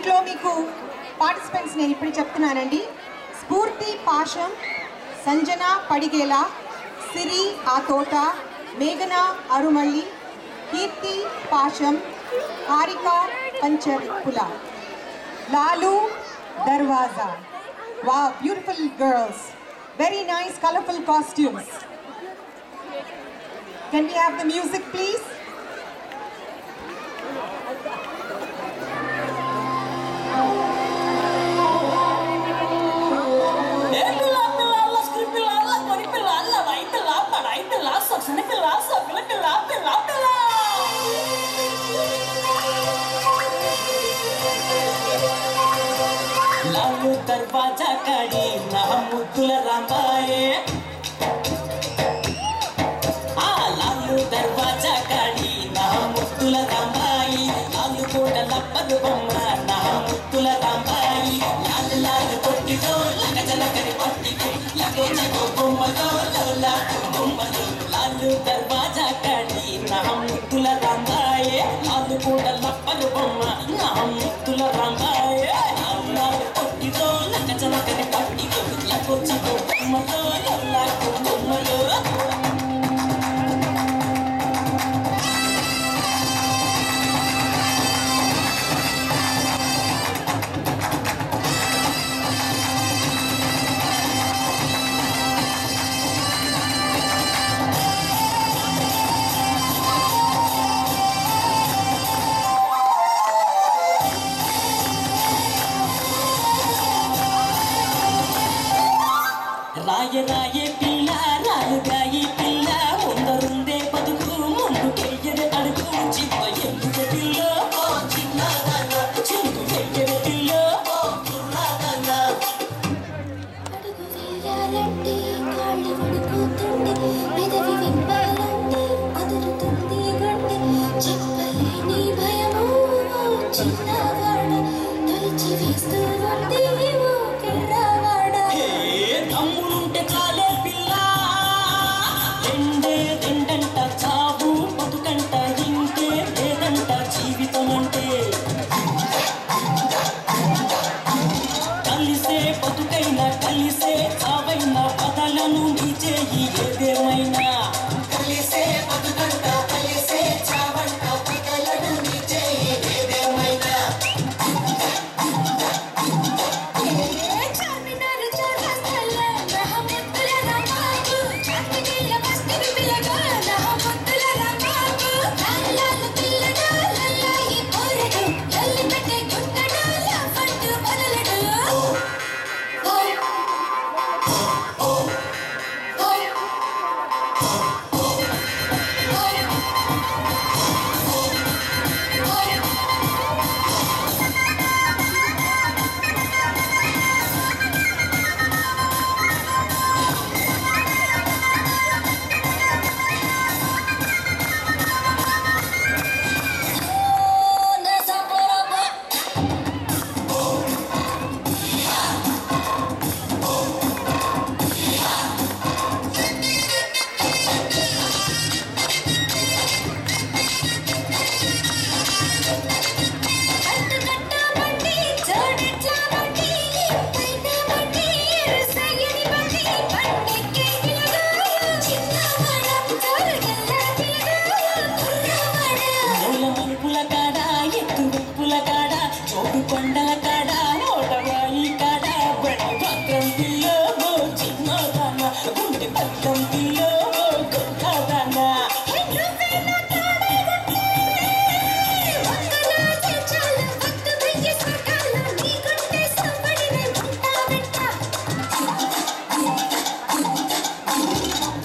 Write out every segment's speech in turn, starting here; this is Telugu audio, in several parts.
దీంట్లో మీకు పార్టిసిపెంట్స్ నేను ఇప్పుడు చెప్తున్నానండి. స్ఫూర్తి పాశం, సంజన పడిగేల, సిరి ఆతోట, మేఘన అరుమల్లి, కీర్తి పాశం, హారిక పంచరిపుల, లాలు దర్వాజా. Wow, beautiful girls. Very nice, colorful costumes. Can we have the music, please? Lalu दरवाजा कड़ी ना मुद्दुल रामाये लालू दरवाजा कड़ी ना मुद्दुल रामाई लालू कोट लप्पदु बొమ్మ ना मुद्दुल रामाई लाल लाल कोट्टितो लगजलकरी पट्टिको लगो जगो బొమ్మలో లోలా బొమ్మలో लालू दरवाजा कड़ी ना मुद्दुल रामाये लालू कोट लप्पदु బొమ్మ ना मुद्दुल रामाये लगजलकरी पट्टिको लगो जगो బొమ్మలో లోలా బొమ్మలో రాయ రాయే పిల్ల రాలుగాయి పిల్ల ముందరుందే బతుకు ముందుకెయ్యదే అడుగు చిప్ప ఎందుకు పిల్లో ఓ చిన్నదాన చిందు వెయ్యదే పిల్లో ఓ కుర్రదాన అడుగు వేయాలంటే కాళ్ళు వణుకుతుండే పెదవి విప్పాలంటే అదురుతుంది గుండె చెప్పలేని భయము చిన్నవాడ తొలిచి వేస్తూ ఉంది ఓ పిల్లవాడ తమ్ముడుంటే చాలే పిల్ల రెండే రెండంట చావు బతుకంట ఇంటే లేదంట జీవితం అంటే కలిసే బతుకైనా కలిసే చావైనా పదలను నీ చేయి ఏదేమైనా కలిసే బతుకంట కలిసే చావంట పదలను నీ చేయి ఏదేమైనా కొండల కాడ మోటవాయి కాడ బడి పక్కం పిల్లో చిన్నదాన గుండె పక్కం పిల్లో గొప్పదాన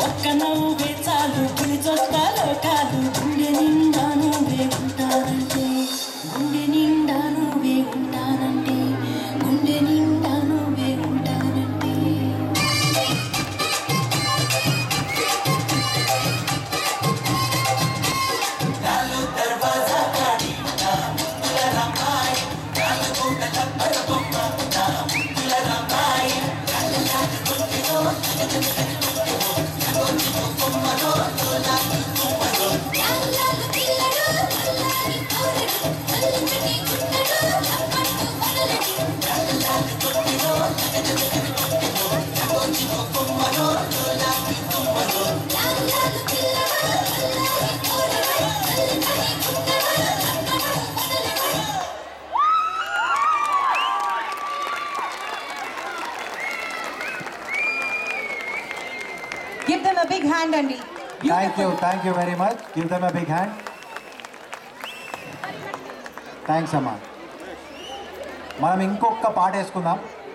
ఒక్క నవ్వే చాలు పిలిచొస్తాలో కాదు గుండె నిండా నువ్వే ఉంటానంటే గుండె నిండా నువ్వే ఉంటానంటే them a big hand అండి. Thank you very much. Give them a big hand. Thanks అమ్మా. మనం ఇంకొక పాట వేసుకుందాం.